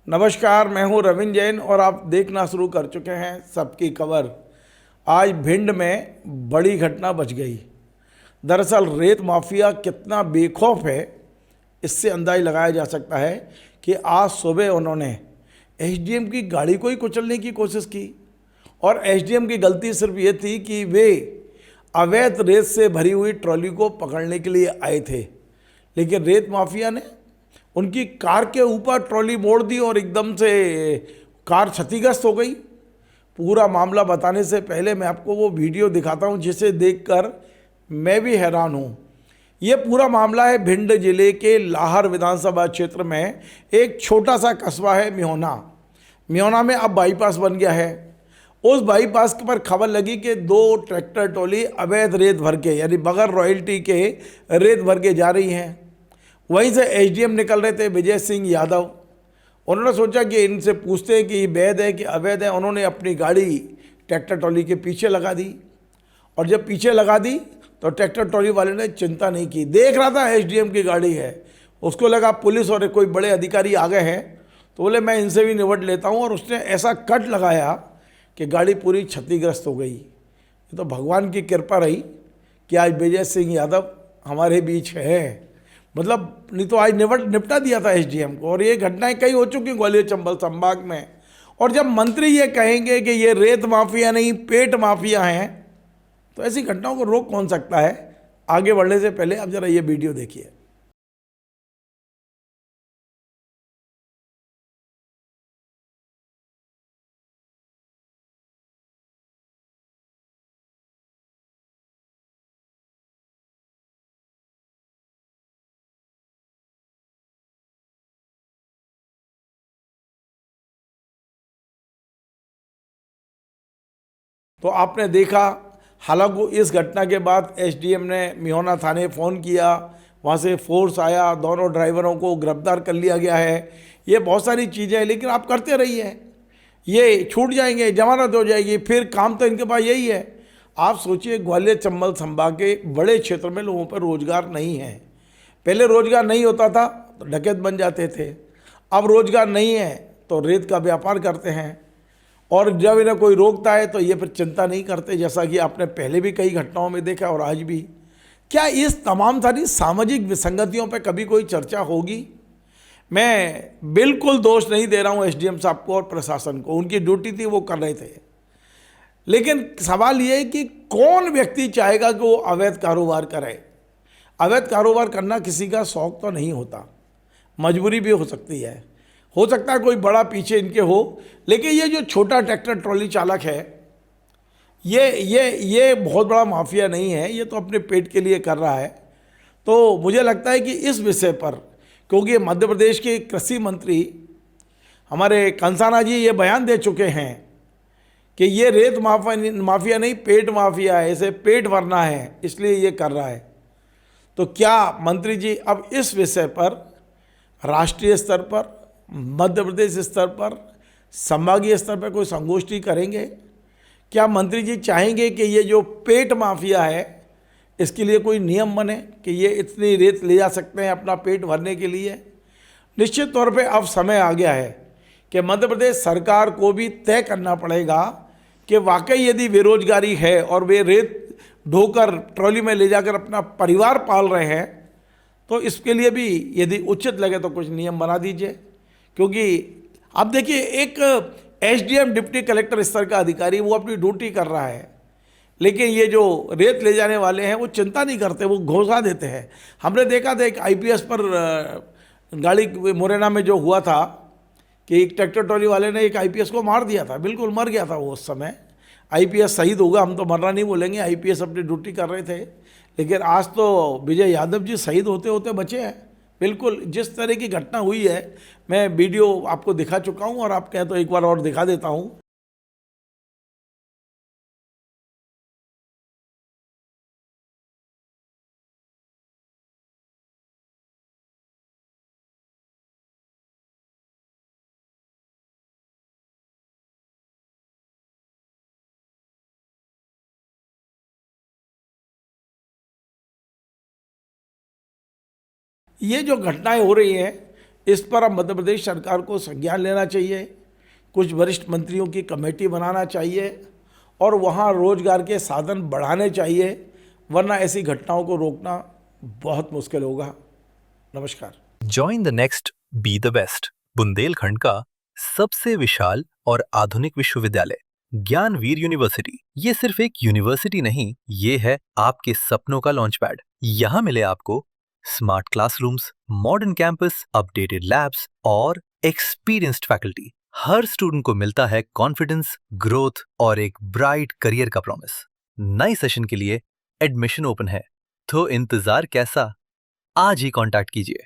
नमस्कार, मैं हूं रविंद्र जैन और आप देखना शुरू कर चुके हैं सबकी खबर। आज भिंड में बड़ी घटना बच गई। दरअसल रेत माफिया कितना बेखौफ है, इससे अंदाज लगाया जा सकता है कि आज सुबह उन्होंने एसडीएम की गाड़ी को ही कुचलने की कोशिश की। और एसडीएम की गलती सिर्फ ये थी कि वे अवैध रेत से भरी हुई ट्रॉली को पकड़ने के लिए आए थे, लेकिन रेत माफिया ने उनकी कार के ऊपर ट्रॉली मोड़ दी और एकदम से कार क्षतिग्रस्त हो गई। पूरा मामला बताने से पहले मैं आपको वो वीडियो दिखाता हूँ जिसे देखकर मैं भी हैरान हूँ। ये पूरा मामला है भिंड जिले के लाहर विधानसभा क्षेत्र में। एक छोटा सा कस्बा है मिहोना। मिहोना में अब बाईपास बन गया है। उस बाईपास पर खबर लगी कि दो ट्रैक्टर ट्रॉली अवैध रेत भर के, यानी बगैर रॉयल्टी के रेत भर के जा रही हैं। वहीं से एसडीएम निकल रहे थे विजय सिंह यादव। उन्होंने सोचा कि इनसे पूछते हैं कि ये वैध है कि अवैध है। उन्होंने अपनी गाड़ी ट्रैक्टर ट्रॉली के पीछे लगा दी, और जब पीछे लगा दी तो ट्रैक्टर ट्रॉली वाले ने चिंता नहीं की। देख रहा था एसडीएम की गाड़ी है, उसको लगा पुलिस और कोई बड़े अधिकारी आ गए हैं, तो बोले मैं इनसे भी निपट लेता हूँ। और उसने ऐसा कट लगाया कि गाड़ी पूरी क्षतिग्रस्त हो गई। ये तो भगवान की कृपा रही कि आज विजय सिंह यादव हमारे बीच है। मतलब नहीं तो आज निपटा दिया था एसडीएम को। और ये घटनाएं कई हो चुकी ग्वालियर चंबल संभाग में। और जब मंत्री ये कहेंगे कि ये रेत माफिया नहीं पेट माफिया हैं, तो ऐसी घटनाओं को रोक कौन सकता है। आगे बढ़ने से पहले आप जरा ये वीडियो देखिए। तो आपने देखा, हालांकि इस घटना के बाद एसडीएम ने मिहोना थाने फ़ोन किया, वहाँ से फोर्स आया, दोनों ड्राइवरों को गिरफ्तार कर लिया गया है। ये बहुत सारी चीज़ें हैं, लेकिन आप करते रहिए, ये छूट जाएंगे, जमानत हो जाएगी, फिर काम तो इनके पास यही है। आप सोचिए, ग्वालियर चंबल संभाग के बड़े क्षेत्र में लोगों पर रोजगार नहीं है। पहले रोजगार नहीं होता था तो डकैत बन जाते थे, अब रोजगार नहीं है तो रेत का व्यापार करते हैं। और जब इन्हें कोई रोकता है तो ये फिर चिंता नहीं करते, जैसा कि आपने पहले भी कई घटनाओं में देखा और आज भी। क्या इस तमाम सारी सामाजिक विसंगतियों पर कभी कोई चर्चा होगी? मैं बिल्कुल दोष नहीं दे रहा हूँ एसडीएम साहब को और प्रशासन को, उनकी ड्यूटी थी, वो कर रहे थे। लेकिन सवाल ये है कि कौन व्यक्ति चाहेगा कि वो अवैध कारोबार करे। अवैध कारोबार करना किसी का शौक तो नहीं होता, मजबूरी भी हो सकती है। हो सकता है कोई बड़ा पीछे इनके हो, लेकिन ये जो छोटा ट्रैक्टर ट्रॉली चालक है, ये बहुत बड़ा माफिया नहीं है, ये तो अपने पेट के लिए कर रहा है। तो मुझे लगता है कि इस विषय पर, क्योंकि मध्य प्रदेश के कृषि मंत्री हमारे कंसाना जी ये बयान दे चुके हैं कि ये रेत माफिया नहीं पेट माफिया है, इसे पेट भरना है, इसलिए ये कर रहा है। तो क्या मंत्री जी अब इस विषय पर राष्ट्रीय स्तर पर, मध्य प्रदेश स्तर पर, संभागीय स्तर पर कोई संगोष्ठी करेंगे? क्या मंत्री जी चाहेंगे कि ये जो पेट माफिया है इसके लिए कोई नियम बने कि ये इतनी रेत ले जा सकते हैं अपना पेट भरने के लिए? निश्चित तौर पे अब समय आ गया है कि मध्य प्रदेश सरकार को भी तय करना पड़ेगा कि वाकई यदि बेरोजगारी है और वे रेत ढोकर ट्रॉली में ले जाकर अपना परिवार पाल रहे हैं, तो इसके लिए भी यदि उचित लगे तो कुछ नियम बना दीजिए। क्योंकि अब देखिए, एक एसडीएम डिप्टी कलेक्टर स्तर का अधिकारी वो अपनी ड्यूटी कर रहा है, लेकिन ये जो रेत ले जाने वाले हैं वो चिंता नहीं करते, वो घोषणा देते हैं। हमने देखा था एक आईपीएस पर गाड़ी मुरैना में जो हुआ था कि एक ट्रैक्टर ट्रॉली वाले ने एक आईपीएस को मार दिया था, बिल्कुल मर गया था वो उस समय। आईपीएस शहीद होगा, हम तो मरना नहीं बोलेंगे, आईपीएस अपनी ड्यूटी कर रहे थे। लेकिन आज तो विजय यादव जी शहीद होते होते बचे हैं। बिल्कुल जिस तरह की घटना हुई है, मैं वीडियो आपको दिखा चुका हूं और आप कहें तो एक बार और दिखा देता हूं। ये जो घटनाएं हो रही हैं, इस पर अब मध्य प्रदेश सरकार को संज्ञान लेना चाहिए, कुछ वरिष्ठ मंत्रियों की कमेटी बनाना चाहिए और वहाँ रोजगार के साधन बढ़ाने चाहिए, वरना ऐसी घटनाओं को रोकना बहुत मुश्किल होगा। नमस्कार। Join the next be the best, Bundelkhand का सबसे विशाल और आधुनिक विश्वविद्यालय ज्ञानवीर यूनिवर्सिटी। ये सिर्फ एक यूनिवर्सिटी नहीं, ये है आपके सपनों का लॉन्च पैड। यहाँ मिले आपको smart classrooms, modern campus, updated labs और एक्सपीरियंस्ड फैकल्टी। हर स्टूडेंट को मिलता है कॉन्फिडेंस, ग्रोथ और एक ब्राइट करियर का प्रॉमिस। नए सेशन के लिए एडमिशन ओपन है, तो इंतजार कैसा? आज ही कांटेक्ट कीजिए।